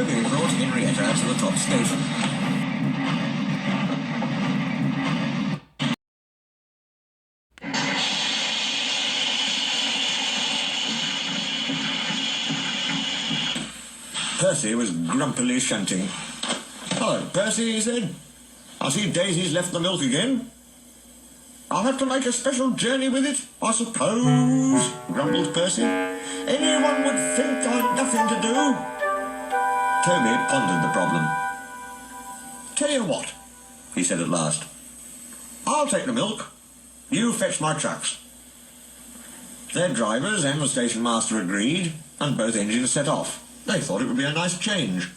Toby brought Henrietta to the top station. Percy was grumpily shunting. "Hello, Percy," he said. "I see Daisy's left the milk again." "I'll have to make a special journey with it, I suppose," grumbled Percy. "Anyone would think I'd nothing to do." Toby pondered the problem. "Tell you what," he said at last. "I'll take the milk. You fetch my trucks." Their drivers and the station master agreed, and both engines set off. They thought it would be a nice change.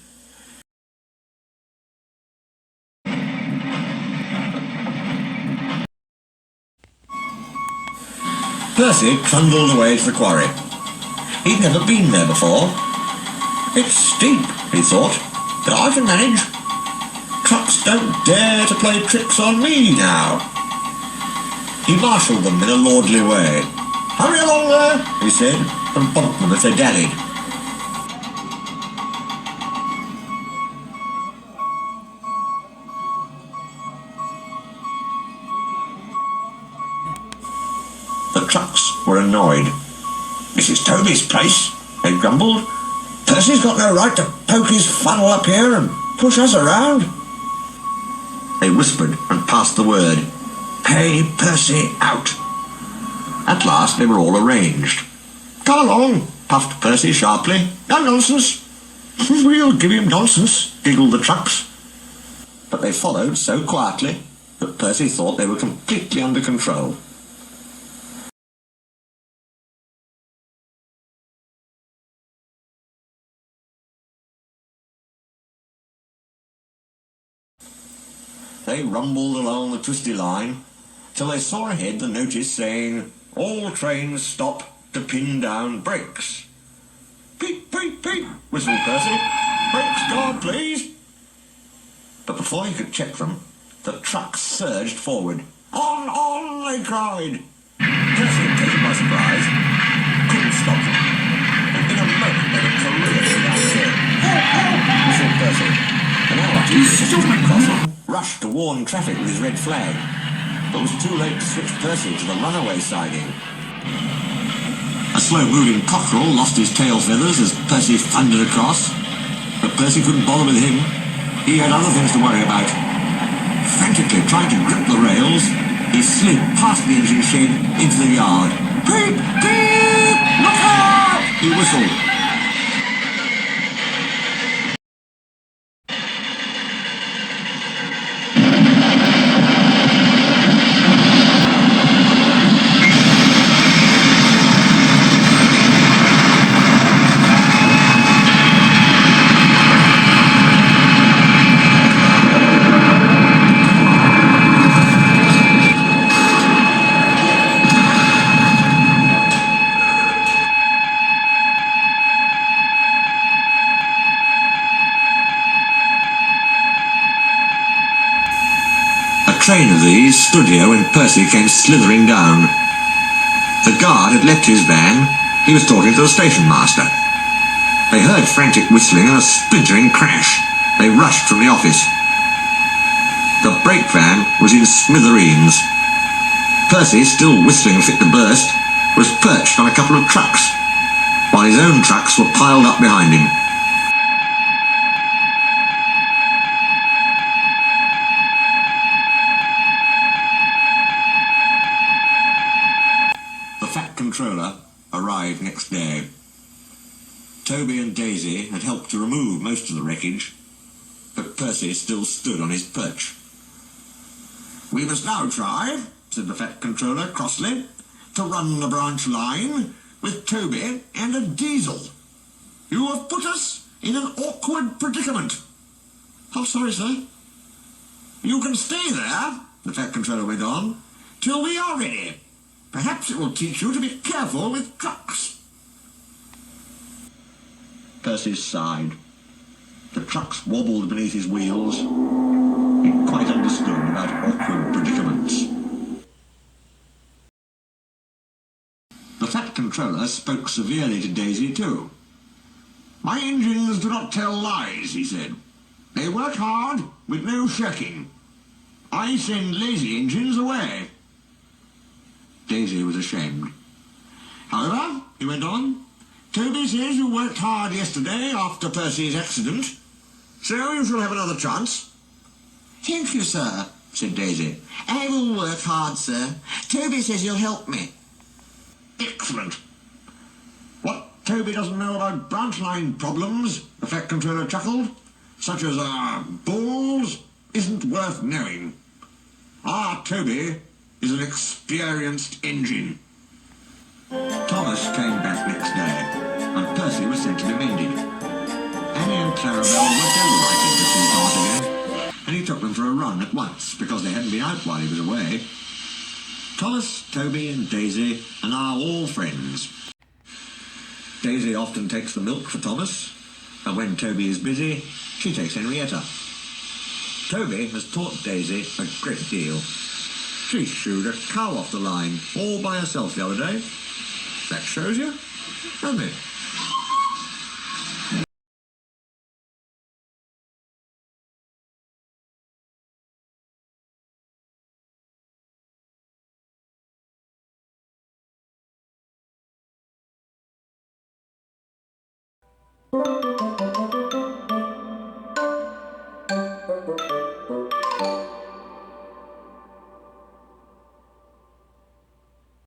Percy trundled away to the quarry. He'd never been there before. "It's steep," he thought, "but I can manage. Trucks don't dare to play tricks on me now." He marshalled them in a lordly way. "Hurry along there," he said, and bumped them as they dallied. The trucks were annoyed. "This is Toby's place," they grumbled. "Percy's got no right to poke his funnel up here and push us around." They whispered and passed the word, "Pay Percy out." At last they were all arranged. "Come along," puffed Percy sharply. "No nonsense." "We'll give him nonsense," giggled the trucks. But they followed so quietly that Percy thought they were completely under control. They rumbled along the twisty line till they saw ahead the notice saying, "All trains stop to pin down brakes." "Peep, peep, peep," whistled Percy. "Brakes guard, please." But before he could check them, the trucks surged forward. On, they cried. Percy, taken by surprise, couldn't stop them, and in a moment they were careering down the hill. "Help, help," whistled Percy. And now he crossing rushed to warn traffic with his red flag, but was too late to switch Percy to the runaway siding. A slow-moving cockerel lost his tail feathers as Percy thundered across, but Percy couldn't bother with him. He had other things to worry about. Frantically trying to grip the rails, he slid past the engine shed into the yard. "Peep, peep, look out!" he whistled. A train of these stood here when Percy came slithering down. The guard had left his van. He was talking to the station master. They heard frantic whistling and a splintering crash. They rushed from the office. The brake van was in smithereens. Percy, still whistling fit to burst, was perched on a couple of trucks, while his own trucks were piled up behind him. The Fat Controller arrived next day. Toby and Daisy had helped to remove most of the wreckage, but Percy still stood on his perch. "We must now try," said the Fat Controller crossly, "to run the branch line with Toby and a diesel. You have put us in an awkward predicament." "I'm sorry, sir." "You can stay there," the Fat Controller went on, "till we are ready. Perhaps it will teach you to be careful with trucks." Percy sighed. The trucks wobbled beneath his wheels. He quite understood about awkward predicaments. The Fat Controller spoke severely to Daisy too. My engines do not tell lies, he said. They work hard with no shirking. I send lazy engines away. Daisy was ashamed. However, he went on, Toby says you worked hard yesterday after Percy's accident, so you shall have another chance. Thank you, sir, said Daisy. I will work hard, sir. Toby says you'll help me. Excellent. What Toby doesn't know about branch line problems, the Fat Controller chuckled, such as balls, isn't worth knowing. Our Toby is an experienced engine. Thomas came back next day, and Percy was sent to be mended. Annie and Clarabelle were delighted to see Thomas again, and he took them for a run at once, because they hadn't been out while he was away. Thomas, Toby and Daisy are now all friends. Daisy often takes the milk for Thomas, and when Toby is busy, she takes Henrietta. Toby has taught Daisy a great deal. She shooed a cow off the line all by herself the other day. That shows you, doesn't it?